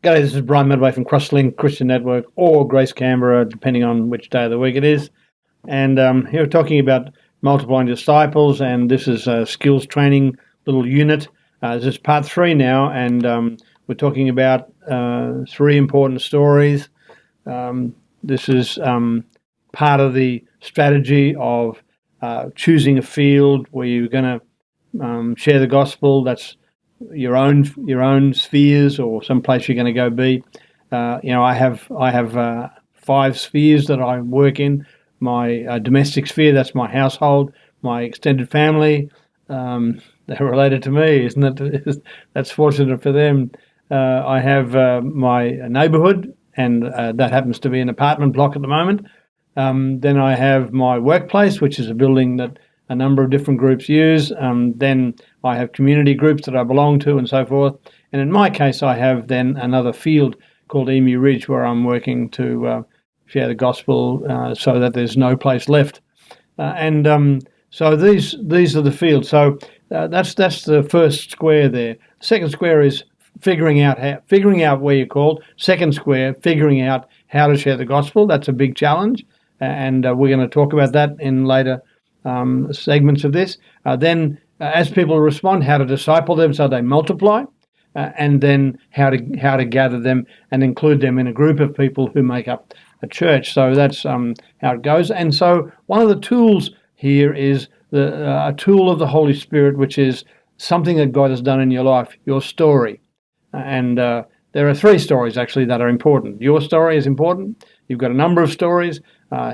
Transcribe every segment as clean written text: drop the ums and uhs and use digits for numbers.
G'day, this is Brian Medway from Crosslink Christian Network or Grace Canberra, depending on which day of the week it is. And here we're talking about multiplying disciples, and this is a skills training little unit. This is part 3 now, and we're talking about 3 important stories. This is part of the strategy of choosing a field where you're going to share the gospel. That's your own spheres or some place you're going to go be. I have 5 spheres that I work in. My domestic sphere, that's my household, my extended family. They're related to me, isn't it? That's fortunate for them. I have my neighbourhood, and that happens to be an apartment block at the moment. Then I have my workplace, which is a building that a number of different groups use. Then I have community groups that I belong to and so forth. And in my case, I have then another field called Emu Ridge where I'm working to share the gospel so that there's no place left. So these are the fields. So that's the first square there. Second square is figuring out where you're called. Second square, figuring out how to share the gospel. That's a big challenge. And we're going to talk about that in later segments of this. Then as people respond, how to disciple them so they multiply, and then how to gather them and include them in a group of people who make up a church. So that's how it goes. And so one of the tools here is a tool of the Holy Spirit, which is something that God has done in your life, your story. And there are 3 stories actually that are important. Your story is important. You've got a number of stories.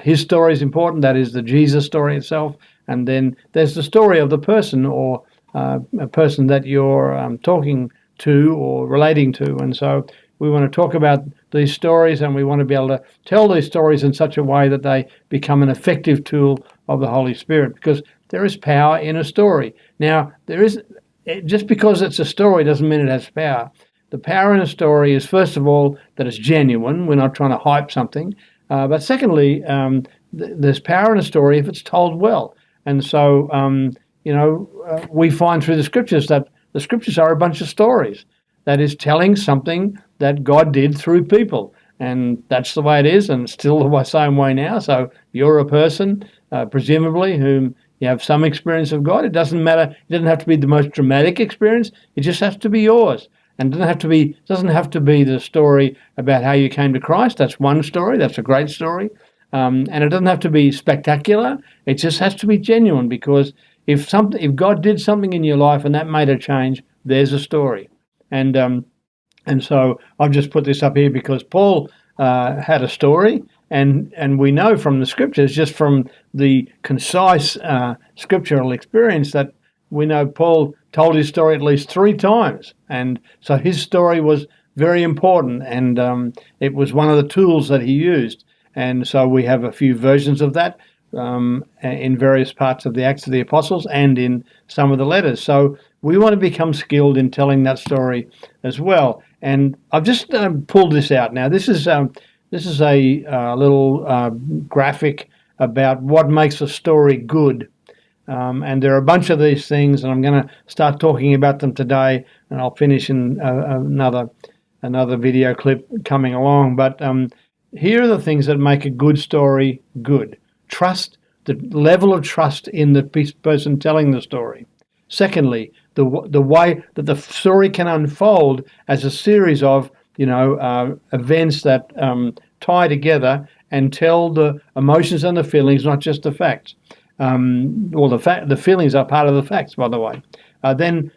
His story is important. That is the Jesus story itself. And then there's the story of the person or a person that you're talking to or relating to. And so we want to talk about these stories, and we want to be able to tell these stories in such a way that they become an effective tool of the Holy Spirit, because there is power in a story. Now, just because it's a story doesn't mean it has power. The power in a story is, first of all, that it's genuine. We're not trying to hype something. But secondly, there's power in a story if it's told well. And so, we find through the scriptures that the scriptures are a bunch of stories. That is telling something that God did through people. And that's the way it is, and still the same way now. So you're a person, presumably, whom you have some experience of God. It doesn't matter. It doesn't have to be the most dramatic experience. It just has to be yours. And it doesn't have to be the story about how you came to Christ. That's one story. That's a great story. And it doesn't have to be spectacular. It just has to be genuine, because if God did something in your life and that made a change, there's a story. And so I've just put this up here because Paul had a story, and we know from the scriptures, just from the concise scriptural experience, that we know Paul told his story at least 3 times. And so his story was very important, and it was one of the tools that he used. And so we have a few versions of that in various parts of the Acts of the Apostles and in some of the letters. So we want to become skilled in telling that story as well. And I've just pulled this out now. This is a little graphic about what makes a story good. And there are a bunch of these things, and I'm going to start talking about them today, and I'll finish in another video clip coming along. But here are the things that make a good story good. Trust, the level of trust in the person telling the story. Secondly, the way that the story can unfold as a series of events that tie together and tell the emotions and the feelings, not just the facts. The feelings are part of the facts, by the way. Then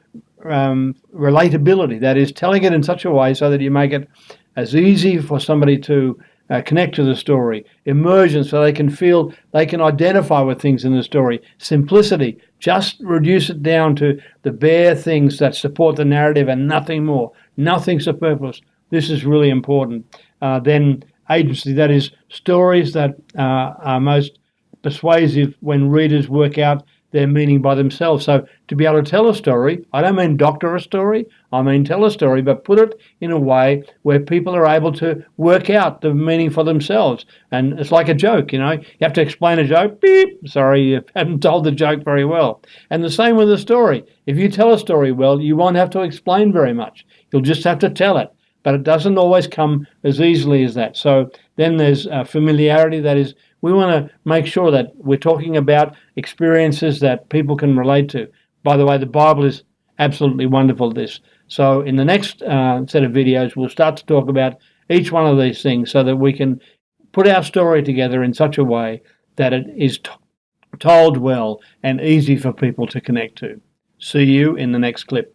relatability, that is telling it in such a way so that you make it as easy for somebody to connect to the story. Immersion, so they can identify with things in the story. Simplicity, just reduce it down to the bare things that support the narrative and nothing more. Nothing superfluous. This is really important. Then agency, that is stories that are most persuasive when readers work out their meaning by themselves. So to be able to tell a story, I don't mean doctor a story, I mean tell a story, but put it in a way where people are able to work out the meaning for themselves. And it's like a joke, you have to explain a joke, beep, sorry, you haven't told the joke very well. And the same with a story. If you tell a story well, you won't have to explain very much. You'll just have to tell it. but it doesn't always come as easily as that. So then there's familiarity. That is, we want to make sure that we're talking about experiences that people can relate to. By the way, the Bible is absolutely wonderful at this. So in the next set of videos, we'll start to talk about each one of these things so that we can put our story together in such a way that it is told well and easy for people to connect to. See you in the next clip.